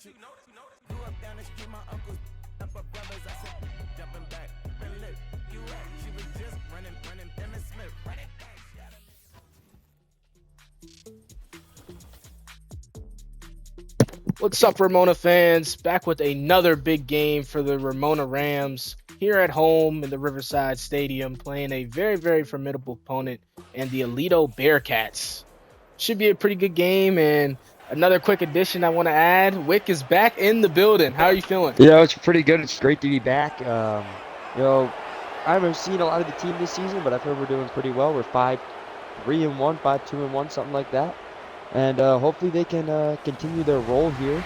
Grew up down the street, my uncles up our brothers. I said, jumping back, and look, you at. She was just running, Emmitt Smith, running back. What's up, Ramona fans? Back with another big game for the Ramona Rams here at home in the Riverside Stadium, playing a very, very formidable opponent and the Aledo Bearcats. Should be a pretty good game. And another quick addition I want to add: Wick is back in the building. How are you feeling? Yeah, it's pretty good. It's great to be back. I haven't seen a lot of the team this season, but I've heard we're doing pretty well. We're 5-3-1, 5-2-1, something like that. And hopefully they can continue their role here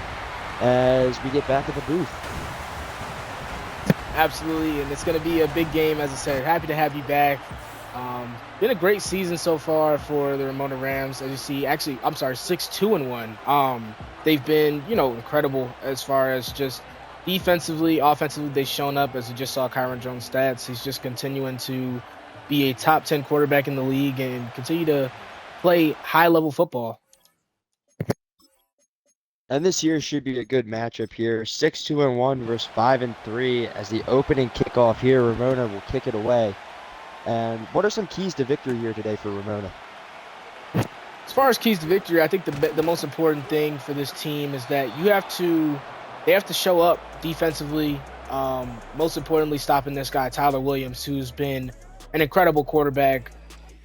as we get back at the booth. Absolutely, and it's going to be a big game, as I said. Happy to have you back. Been a great season so far for the Ramona Rams. As you see, 6-2-1. They've been, incredible as far as just defensively, offensively. They've shown up, as you just saw Kyron Jones' stats. He's just continuing to be a top 10 quarterback in the league and continue to play high-level football. And this year should be a good matchup here. 6-2-1 versus 5-3 as the opening kickoff here. Ramona will kick it away. And what are some keys to victory here today for Ramona? As far as keys to victory, I think the most important thing for this team is that they have to show up defensively. Most importantly, stopping this guy, Tyler Williams, who's been an incredible quarterback.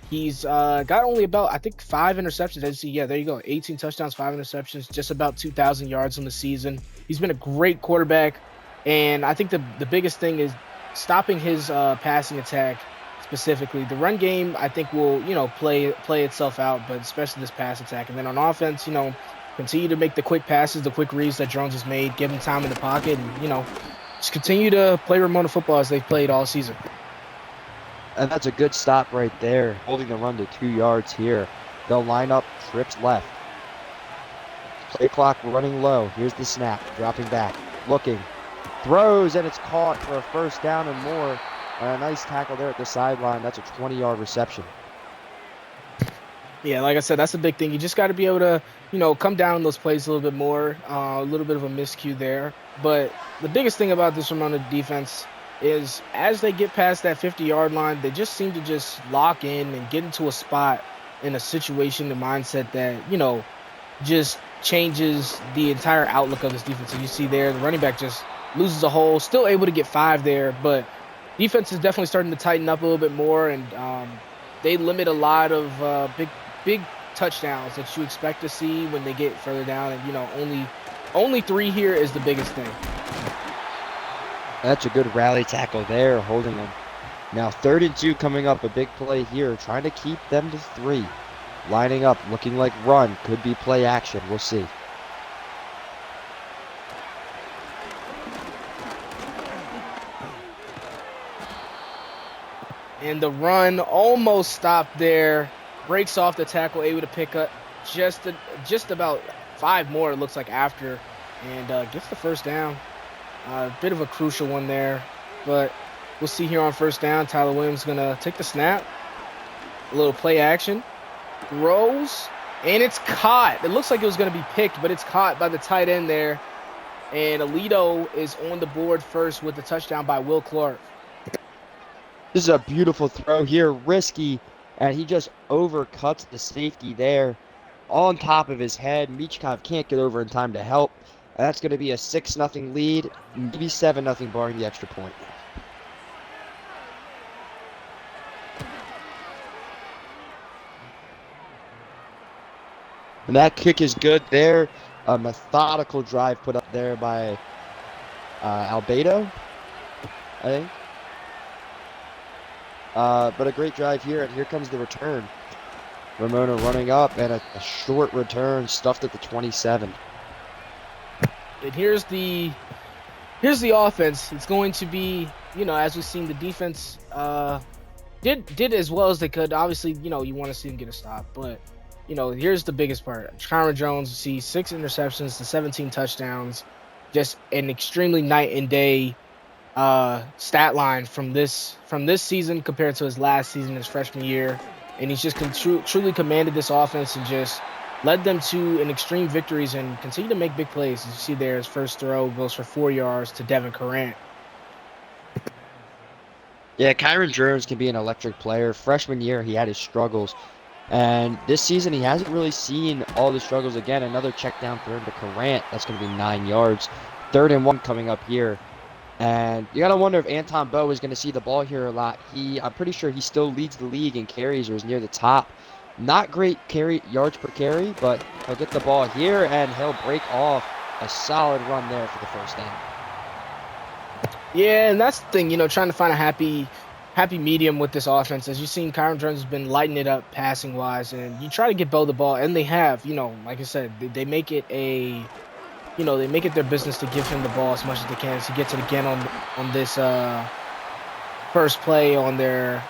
He's got only about, I think, 5 interceptions. As you see, there you go. 18 touchdowns, 5 interceptions, just about 2,000 yards on the season. He's been a great quarterback. And I think the biggest thing is stopping his passing attack specifically. The run game, I think, will, play itself out, but especially this pass attack. And then on offense, continue to make the quick passes, the quick reads that Jones has made, give him time in the pocket, and, just continue to play Ramona football as they've played all season. And that's a good stop right there, holding the run to 2 yards here. They'll line up, trips left. Play clock running low. Here's the snap, dropping back, looking, throws, and it's caught for a first down and more. And a nice tackle there at the sideline. That's a 20-yard reception. Yeah, like I said, that's a big thing. You just got to be able to, come down on those plays a little bit more. A little bit of a miscue there. But the biggest thing about this Ramona defense is as they get past that 50-yard line, they just seem to just lock in and get into a spot in a situation, the mindset that, just changes the entire outlook of this defense. So you see there, the running back just loses a hole, still able to get 5 there, but defense is definitely starting to tighten up a little bit more, and they limit a lot of big touchdowns that you expect to see when they get further down, and, only 3 here is the biggest thing. That's a good rally tackle there, holding them. Now 3rd and 2 coming up, a big play here, trying to keep them to 3. Lining up, looking like run, could be play action, we'll see. And the run almost stopped there, breaks off the tackle, able to pick up just about 5 more, it looks like, after, and gets the first down. A bit of a crucial one there, but we'll see here on first down. Tyler Williams is going to take the snap. A little play action. Throws, and it's caught. It looks like it was going to be picked, but it's caught by the tight end there. And Aledo is on the board first with the touchdown by Will Clark. This is a beautiful throw here, risky, and he just overcuts the safety there on top of his head. Michkov can't get over in time to help. That's going to be a 6-0 lead, maybe 7-0 barring the extra point. And that kick is good there. A methodical drive put up there by Aledo, I think. But a great drive here, and here comes the return. Ramona running up, and a short return stuffed at the 27. And here's the offense. It's going to be, as we've seen, the defense did as well as they could. Obviously, you want to see them get a stop, but here's the biggest part. Kyron Jones, you see 6 interceptions to 17 touchdowns, just an extremely night and day stat line from this season compared to his last season, his freshman year, and he's just truly commanded this offense and just led them to an extreme victories and continue to make big plays. As you see there, his first throw goes for 4 yards to Devin Corrant. Yeah, Kyron Jones can be an electric player. Freshman year, he had his struggles. And this season, he hasn't really seen all the struggles again. Another check down throw to Corrant. That's going to be 9 yards. 3rd and 1 coming up here. And you got to wonder if Anton Bowe is going to see the ball here a lot. I'm pretty sure he still leads the league in carries or is near the top. Not great yards per carry, but he'll get the ball here and he'll break off a solid run there for the first down. Yeah, and that's the thing, trying to find a happy medium with this offense. As you've seen, Kyron Jones has been lighting it up passing-wise, and you try to get Bo the ball, and they have. Like I said, they make it they make it their business to give him the ball as much as they can. So he gets it again on this first play on their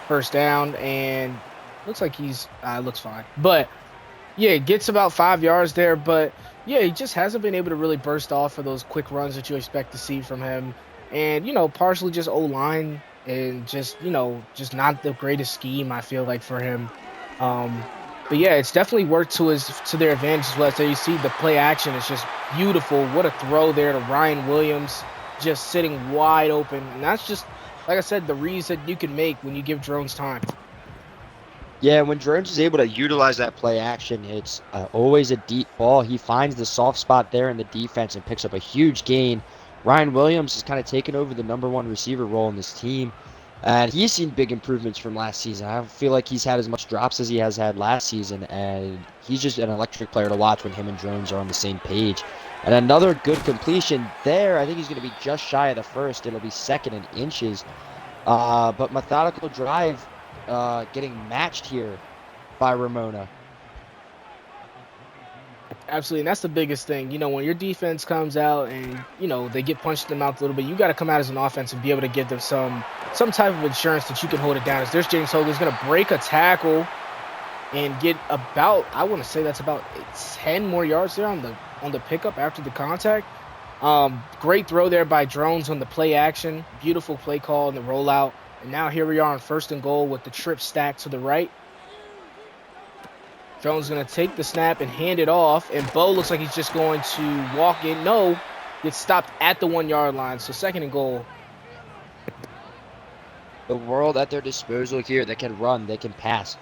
first down, and looks like looks fine. But, yeah, gets about 5 yards there, but, yeah, he just hasn't been able to really burst off for those quick runs that you expect to see from him. And, partially just O-line and just not the greatest scheme, I feel like, for him. But, yeah, it's definitely worked to their advantage as well. So you see the play action is just beautiful. What a throw there to Ryan Williams, just sitting wide open. And that's just, like I said, the reads that you can make when you give Drones time. Yeah, when Jones is able to utilize that play action, it's always a deep ball. He finds the soft spot there in the defense and picks up a huge gain. Ryan Williams has kind of taken over the #1 receiver role in this team. And he's seen big improvements from last season. I feel like he's had as much drops as he has had last season. And he's just an electric player to watch when him and Jones are on the same page. And another good completion there. I think he's going to be just shy of the first. It'll be 2nd and inches. But methodical drive getting matched here by Ramona. Absolutely, and that's the biggest thing. When your defense comes out and, they get punched in the mouth a little bit, you got to come out as an offense and be able to give them some type of insurance that you can hold it down. As there's James Hogan's going to break a tackle and get about, I want to say that's about 10 more yards there on the pickup after the contact. Great throw there by Drones on the play action. Beautiful play call and the rollout. And now here we are on 1st and goal with the trip stack to the right. Jones going to take the snap and hand it off. And Bo looks like he's just going to walk in. No, gets stopped at the 1 yard line. So 2nd and goal. The world at their disposal here. They can run. They can pass.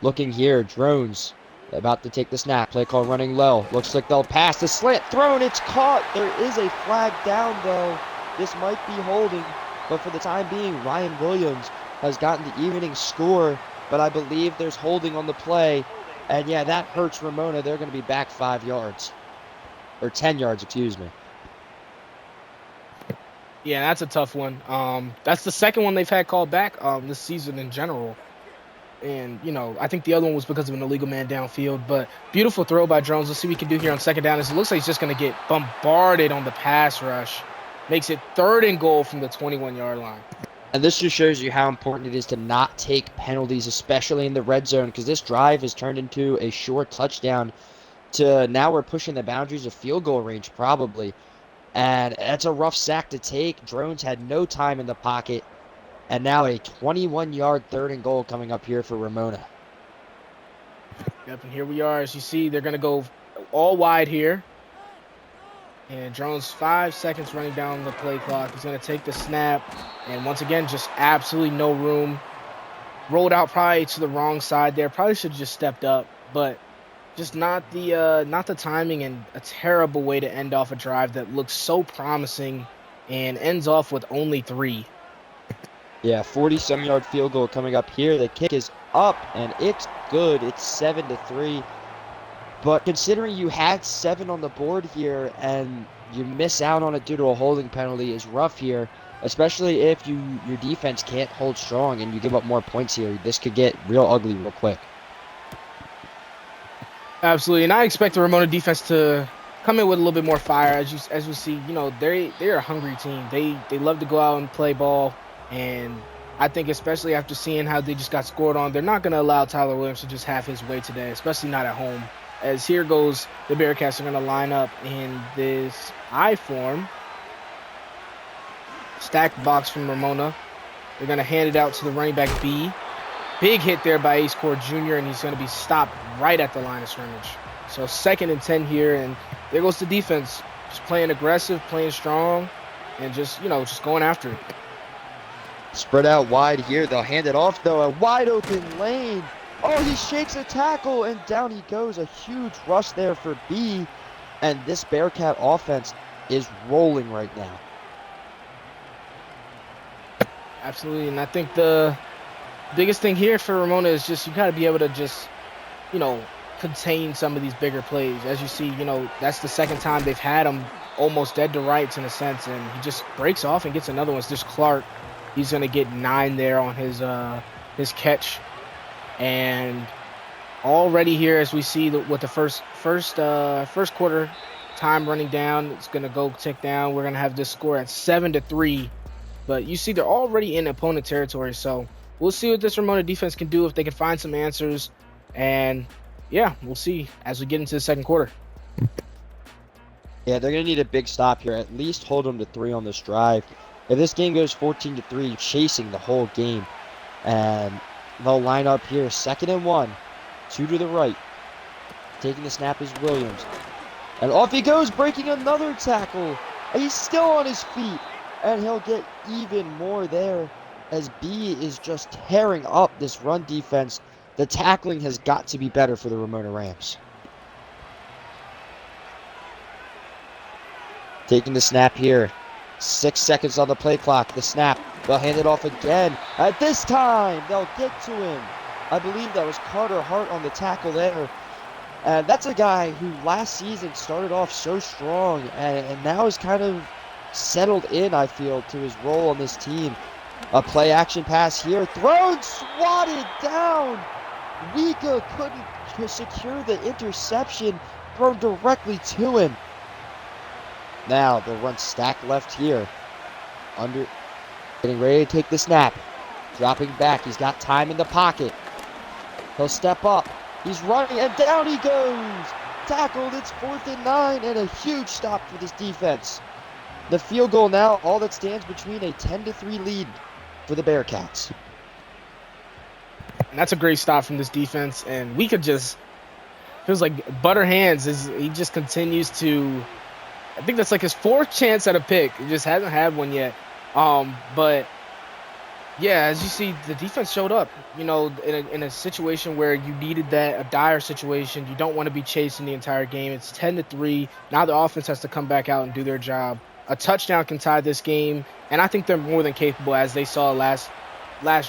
Looking here, Drones about to take the snap. Play call running low. Looks like they'll pass. The slant thrown. It's caught. There is a flag down, though. This might be holding. But for the time being, Ryan Williams has gotten the evening score. But I believe there's holding on the play. And, yeah, that hurts Ramona. They're going to be back 5 yards. Or 10 yards, excuse me. Yeah, that's a tough one. That's the second one they've had called back this season in general. And, I think the other one was because of an illegal man downfield. But beautiful throw by Jones. Let's see what he can do here on 2nd down. It looks like he's just going to get bombarded on the pass rush. Makes it 3rd and goal from the 21 yard line. And this just shows you how important it is to not take penalties, especially in the red zone, because this drive has turned into a short touchdown to now we're pushing the boundaries of field goal range probably. And that's a rough sack to take. Drones had no time in the pocket. And now a 21-yard 3rd and goal coming up here for Ramona. Yep, and here we are. As you see, they're going to go all wide here. And Drones 5 seconds running down the play clock. He's going to take the snap. And once again, just absolutely no room. Rolled out probably to the wrong side there. Probably should have just stepped up. But just not the timing, and a terrible way to end off a drive that looks so promising and ends off with only 3. Yeah, 40-some yard field goal coming up here. The kick is up, and it's good. It's 7-3. But considering you had 7 on the board here and you miss out on it due to a holding penalty is rough here, especially if your defense can't hold strong and you give up more points here. This could get real ugly real quick. Absolutely, and I expect the Ramona defense to come in with a little bit more fire. As we see, they're a hungry team. They love to go out and play ball, and I think especially after seeing how they just got scored on, they're not going to allow Tyler Williams to just have his way today, especially not at home. As here goes, the Bearcats are going to line up in this I form. Stacked box from Ramona. They're going to hand it out to the running back B. Big hit there by Ace Core Jr., and he's going to be stopped right at the line of scrimmage. So 2nd and 10 here, and there goes the defense. Just playing aggressive, playing strong, and just going after it. Spread out wide here. They'll hand it off, though. A wide open lane. Oh, he shakes a tackle, and down he goes. A huge rush there for B. And this Bearcat offense is rolling right now. Absolutely, and I think the biggest thing here for Ramona is just you got to be able to just, contain some of these bigger plays. As you see, that's the 2nd time they've had him almost dead to rights in a sense, and he just breaks off and gets another one. It's just Clark. He's going to get 9 there on his catch. And already here, as we see with the first quarter time running down, it's going to go tick down. We're going to have this score at 7-3. But you see they're already in opponent territory, so we'll see what this Ramona defense can do, if they can find some answers. And, yeah, we'll see as we get into the 2nd quarter. Yeah, they're going to need a big stop here. At least hold them to 3 on this drive. If this game goes 14-3, chasing the whole game. And they'll line up here, 2nd and 1. 2 to the right. Taking the snap is Williams. And off he goes, breaking another tackle. And he's still on his feet. And he'll get even more there as B is just tearing up this run defense. The tackling has got to be better for the Ramona Rams. Taking the snap here. 6 seconds on the play clock. The snap. They'll hand it off again. At this time, they'll get to him. I believe that was Carter Hart on the tackle there. And that's a guy who last season started off so strong and now is kind of settled in, I feel, to his role on this team. A play action pass here. Thrown, swatted down. Wika couldn't secure the interception. Thrown directly to him. Now they'll run stack left here. Getting ready to take the snap. Dropping back. He's got time in the pocket. He'll step up. He's running and down he goes. Tackled. It's 4th and 9 and a huge stop for this defense. The field goal now, all that stands between a 10-3 lead for the Bearcats. And that's a great stop from this defense. And we could just, feels like butter hands. He just continues to, I think that's like his 4th chance at a pick. He just hasn't had one yet. But yeah, as you see, the defense showed up, in a situation where you needed that, a dire situation. You don't want to be chasing the entire game. It's 10-3. Now the offense has to come back out and do their job. A touchdown can tie this game, and I think they're more than capable, as they saw last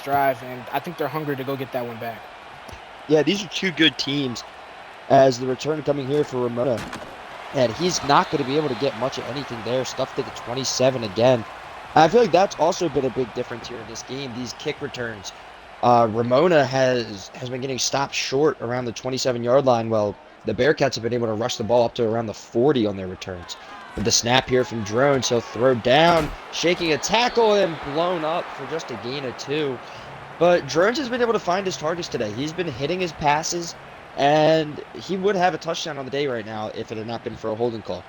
drive, and I think they're hungry to go get that one back. Yeah, these are 2 good teams. As the return coming here for Ramona, and he's not going to be able to get much of anything there. Stuffed at the 27 again. I feel like that's also been a big difference here in this game. These kick returns. Ramona has been getting stopped short around the 27-yard line. Well, the Bearcats have been able to rush the ball up to around the 40 on their returns. With the snap here from Drones, he'll throw down, shaking a tackle and blown up for just a gain of 2. But Drones has been able to find his targets today. He's been hitting his passes, and he would have a touchdown on the day right now if it had not been for a holding call.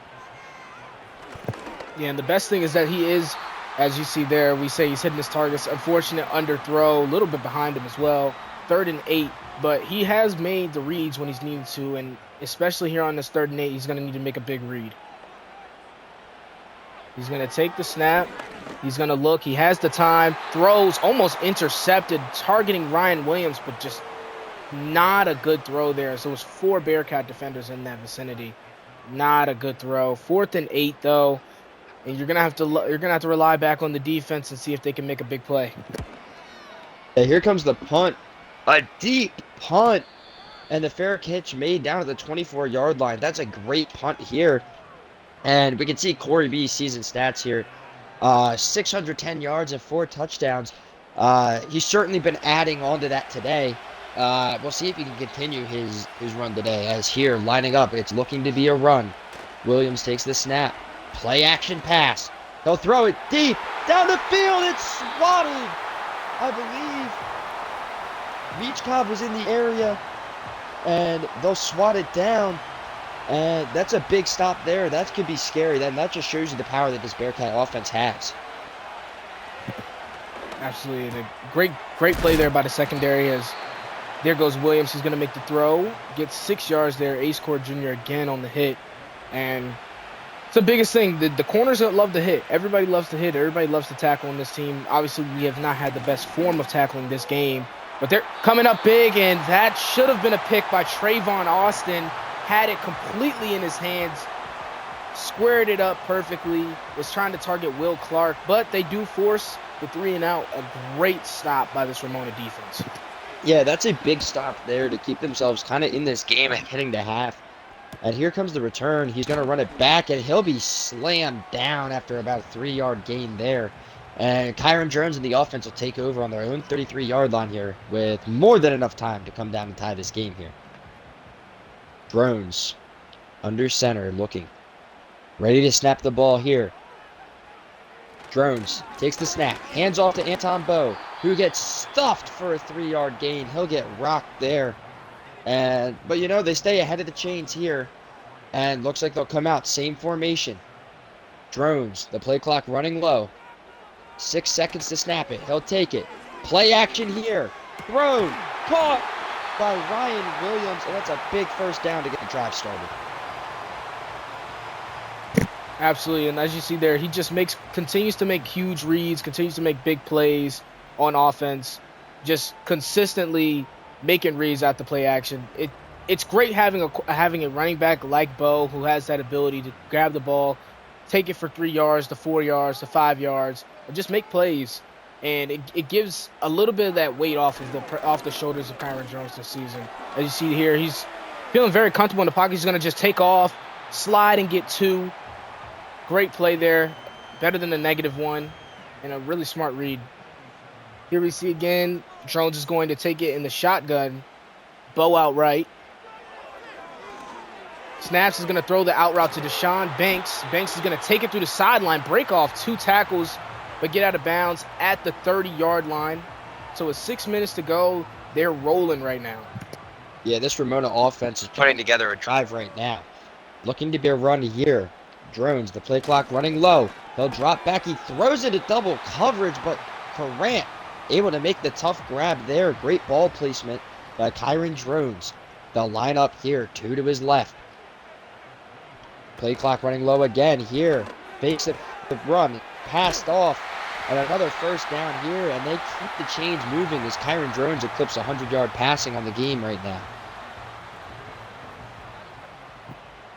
Yeah, and the best thing is that he is, as you see there, we say he's hitting his targets. Unfortunate underthrow, a little bit behind him as well. 3rd and 8, but he has made the reads when he's needed to, and especially here on this 3rd and 8, he's going to need to make a big read. He's going to take the snap. He's going to look. He has the time. Throws, almost intercepted, targeting Ryan Williams, but just not a good throw there. So it was 4 Bearcat defenders in that vicinity. Not a good throw. 4th and 8, though. And you're gonna have to rely back on the defense and see if they can make a big play. Yeah, here comes the punt. A deep punt. And the fair catch made down at the 24-yard line. That's a great punt here. And we can see Corey B's season stats here. 610 yards and 4 touchdowns. He's certainly been adding on to that today. We'll see if he can continue his run today. As here, lining up, it's looking to be a run. Williams takes the snap. Play action pass. He'll throw it deep. Down the field. It's swatted. I believe Beach Cobb was in the area. And they'll swat it down. And that's a big stop there. That could be scary. That just shows you the power that this Bearcat offense has. Absolutely. And a great play there by the secondary as there goes Williams. He's going to make the throw. Gets 6 yards there. Ace Core Jr. again on the hit. And it's the biggest thing. The corners love to hit. Everybody loves to hit. Everybody loves to tackle on this team. Obviously, we have not had the best form of tackling this game. But they're coming up big, and that should have been a pick by Trayvon Austin. Had it completely in his hands. Squared it up perfectly. Was trying to target Will Clark. But they do force the 3 and out. A great stop by this Ramona defense. Yeah, that's a big stop there to keep themselves kind of in this game and heading to half. And here comes the return. He's going to run it back, and he'll be slammed down after about a 3-yard gain there. And Kyron Jones and the offense will take over on their own 33-yard line here with more than enough time to come down and tie this game here. Drones under center looking. Ready to snap the ball here. Drones takes the snap. Hands off to Anton Bowe, who gets stuffed for a 3-yard gain. He'll get rocked there. But you know, they stay ahead of the chains here. And looks like they'll come out. Same formation. Drones, the play clock running low. 6 seconds to snap it. He'll take it. Play action here. Thrown. Caught by Ryan Williams. And that's a big first down to get the drive started. Absolutely, and as you see there, he just continues to make huge reads, continues to make big plays on offense, just consistently making reads out the play action. It's great having a running back like Bo who has that ability to grab the ball, take it for 3 yards, to 4 yards, to 5 yards, and just make plays. And it gives a little bit of that weight off the shoulders of Kyron Jones this season. As you see here, he's feeling very comfortable in the pocket. He's going to just take off, slide, and get 2. Great play there, better than the -1, and a really smart read. Here we see again, Jones is going to take it in the shotgun, Bo out right. Snaps is going to throw the out route to Deshaun Banks. Banks is going to take it through the sideline, break off 2 tackles, but get out of bounds at the 30-yard line. So with 6 minutes to go, they're rolling right now. Yeah, this Ramona offense is putting together a drive right now. Looking to be a run here. Drones, the play clock running low. He'll drop back. He throws it at double coverage, but Corrant able to make the tough grab there. Great ball placement by Kyron Drones. They'll line up here, 2 to his left. Play clock running low again here. Fakes it, the run, passed off, and another first down here, and they keep the chains moving as Kyron Drones eclipses 100-yard passing on the game right now.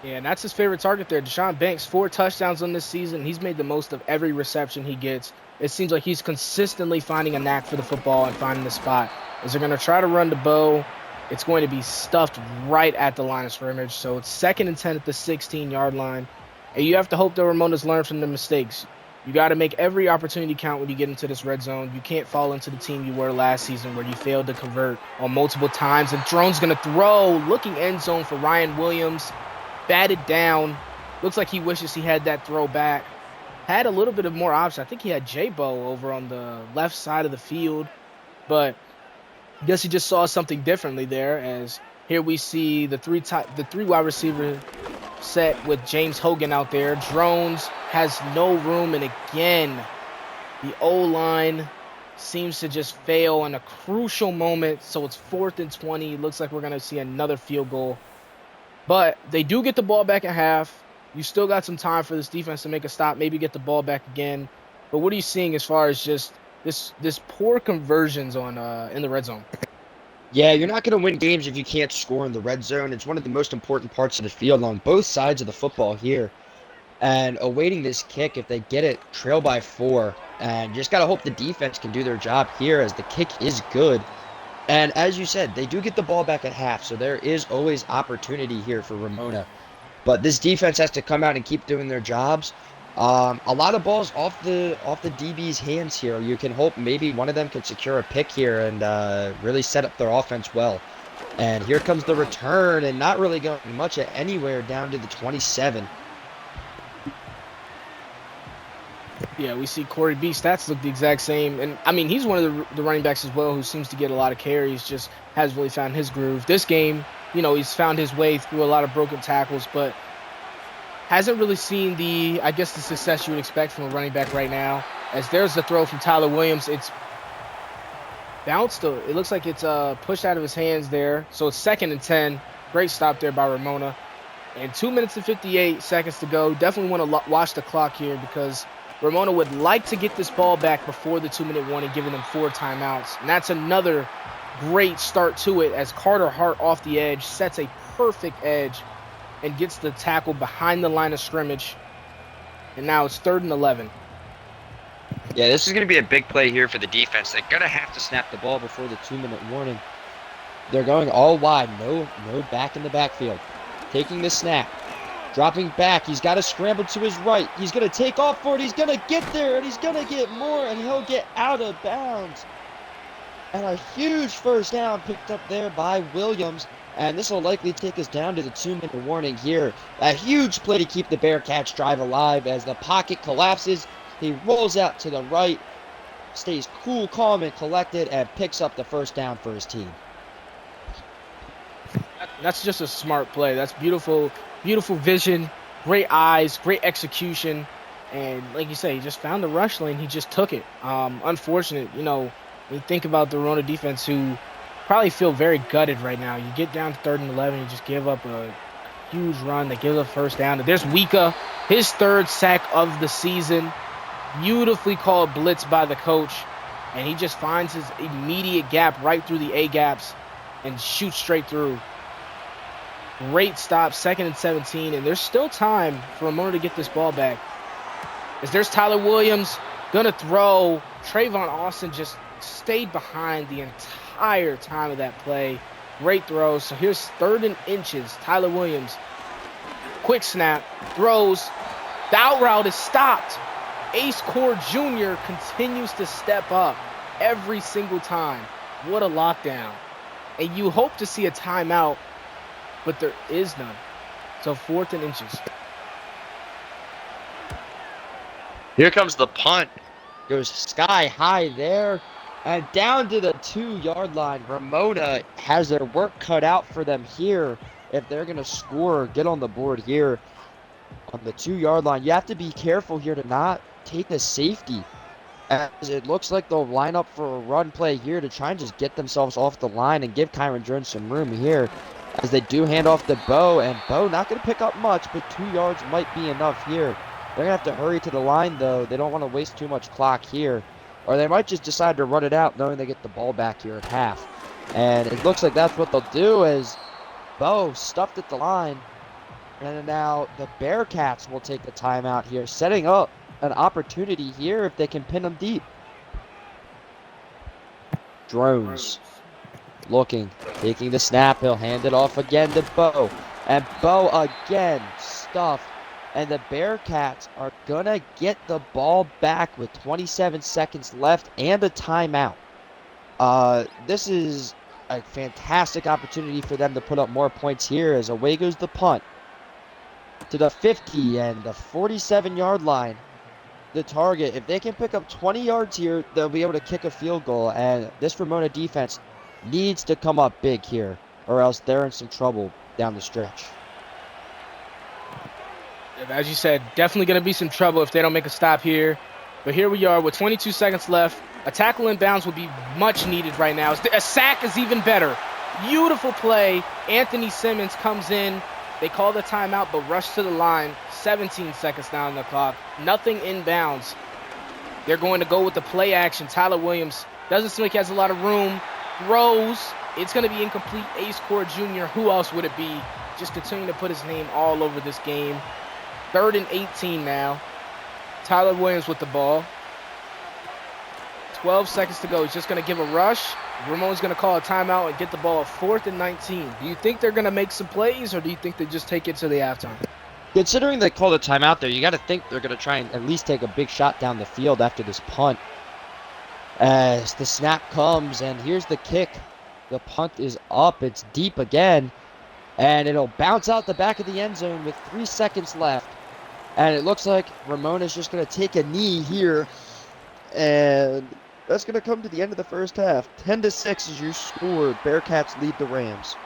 Yeah, and that's his favorite target there. Deshaun Banks, 4 touchdowns on this season. He's made the most of every reception he gets. It seems like he's consistently finding a knack for the football and finding the spot. As they're going to try to run to Bo, it's going to be stuffed right at the line of scrimmage. So it's 2nd and 10 at the 16-yard line. And you have to hope the Ramonas learn from their mistakes. You got to make every opportunity count when you get into this red zone. You can't fall into the team you were last season where you failed to convert on multiple times. And Drone's going to throw, looking end zone for Ryan Williams. Batted down. Looks like he wishes he had that throw back. Had a little bit of more option. I think he had J-Bo over on the left side of the field. But I guess he just saw something differently there, as here we see the three wide receiver set with James Hogan out there. Drones has no room, and again, the O-line seems to just fail in a crucial moment. So it's 4th and 20. Looks like we're going to see another field goal. But they do get the ball back at half. You still got some time for this defense to make a stop, maybe get the ball back again. But what are you seeing as far as just this poor conversions on in the red zone? Yeah, you're not going to win games if you can't score in the red zone. It's one of the most important parts of the field on both sides of the football here. And awaiting this kick, if they get it, trail by 4. And you just got to hope the defense can do their job here, as the kick is good. And as you said, they do get the ball back at half, so there is always opportunity here for Ramona. But this defense has to come out and keep doing their jobs. A lot of balls off the DB's hands here. You can hope maybe one of them can secure a pick here and really set up their offense well. And here comes the return, and not really going much at anywhere down to the 27. Yeah, we see Corey B. Stats look the exact same. And, I mean, he's one of the running backs as well who seems to get a lot of carries, just hasn't really found his groove. This game, you know, he's found his way through a lot of broken tackles, but hasn't really seen the success you would expect from a running back right now. As there's the throw from Tyler Williams. It's bounced. It looks like it's pushed out of his hands there. So it's 2nd and 10. Great stop there by Ramona. And 2 minutes and 58 seconds to go. Definitely want to watch the clock here because Ramona would like to get this ball back before the 2-minute warning, giving them 4 timeouts. And that's another great start to it as Carter Hart off the edge sets a perfect edge and gets the tackle behind the line of scrimmage. And now it's 3rd and 11. Yeah, this is going to be a big play here for the defense. They're going to have to snap the ball before the 2-minute warning. They're going all wide. No back in the backfield. Taking the snap. Dropping back. He's got to scramble to his right. He's going to take off for it. He's going to get there, and he's going to get more, and he'll get out of bounds. And a huge first down picked up there by Williams. And this will likely take us down to the 2-minute warning here. A huge play to keep the Bearcats drive alive as the pocket collapses. He rolls out to the right, stays cool, calm, and collected, and picks up the first down for his team. That's just a smart play. That's beautiful vision, great eyes, great execution. And like you say, he just found the rush lane. He just took it. Unfortunate, when you think about the Ramona defense who probably feel very gutted right now. You get down to 3rd and 11, you just give up a huge run. They give up first down. There's Wika, his 3rd sack of the season. Beautifully called blitz by the coach. And he just finds his immediate gap right through the A gaps and shoots straight through. Great stop, 2nd and 17. And there's still time for Ramona to get this ball back. As there's Tyler Williams going to throw. Trayvon Austin just stayed behind the entire time of that play. Great throw. So here's 3rd and inches. Tyler Williams. Quick snap. Throws. The out route is stopped. Ace Core Jr. continues to step up every single time. What a lockdown. And you hope to see a timeout, but there is none. So 4th and inches. Here comes the punt. Goes sky high there. And down to the 2-yard line. Ramona has their work cut out for them here. If they're going to score or get on the board here on the 2-yard line, you have to be careful here to not take a safety. As it looks like they'll line up for a run play here to try and just get themselves off the line and give Kyron Jones some room here. As they do hand off to Bo. And Bo not going to pick up much, but 2 yards might be enough here. They're going to have to hurry to the line, though. They don't want to waste too much clock here. Or they might just decide to run it out knowing they get the ball back here at half. And it looks like that's what they'll do as Bo stuffed at the line. And now the Bearcats will take the timeout here, setting up an opportunity here if they can pin them deep. Drones looking, taking the snap. He'll hand it off again to Bo. And Bo again stuffed. And the Bearcats are going to get the ball back with 27 seconds left and a timeout. This is a fantastic opportunity for them to put up more points here as away goes the punt. To the 50 and the 47-yard line. The target, if they can pick up 20 yards here, they'll be able to kick a field goal. And this Ramona defense needs to come up big here, or else they're in some trouble down the stretch. As you said, definitely going to be some trouble if they don't make a stop here. But here we are with 22 seconds left. A tackle in bounds would be much needed right now. A sack is even better. Beautiful play. Anthony Simmons comes in. They call the timeout, but rush to the line. 17 seconds now on the clock. Nothing in bounds. They're going to go with the play action. Tyler Williams doesn't seem like he has a lot of room. Throws. It's going to be incomplete. Ace Core Jr. Who else would it be? Just continuing to put his name all over this game. 3rd and 18 now. Tyler Williams with the ball. 12 seconds to go. He's just going to give a rush. Ramon's going to call a timeout and get the ball at 4th and 19. Do you think they're going to make some plays, or do you think they just take it to the halftime? Considering they called a timeout there, you got to think they're going to try and at least take a big shot down the field after this punt. As the snap comes, and here's the kick. The punt is up. It's deep again. And it'll bounce out the back of the end zone with 3 seconds left. And it looks like Ramona's just going to take a knee here. And that's going to come to the end of the first half. 10-6 is your score. Bearcats lead the Rams.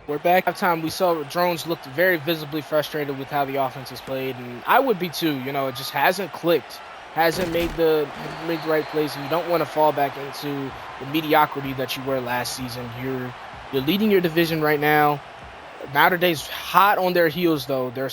We're back at halftime. We saw Drones looked very visibly frustrated with how the offense is played, and I would be too. You know, it just hasn't clicked, hasn't made the right plays, and you don't want to fall back into the mediocrity that you were last season. You're leading your division right now. Notre Dame's hot on their heels, though. They're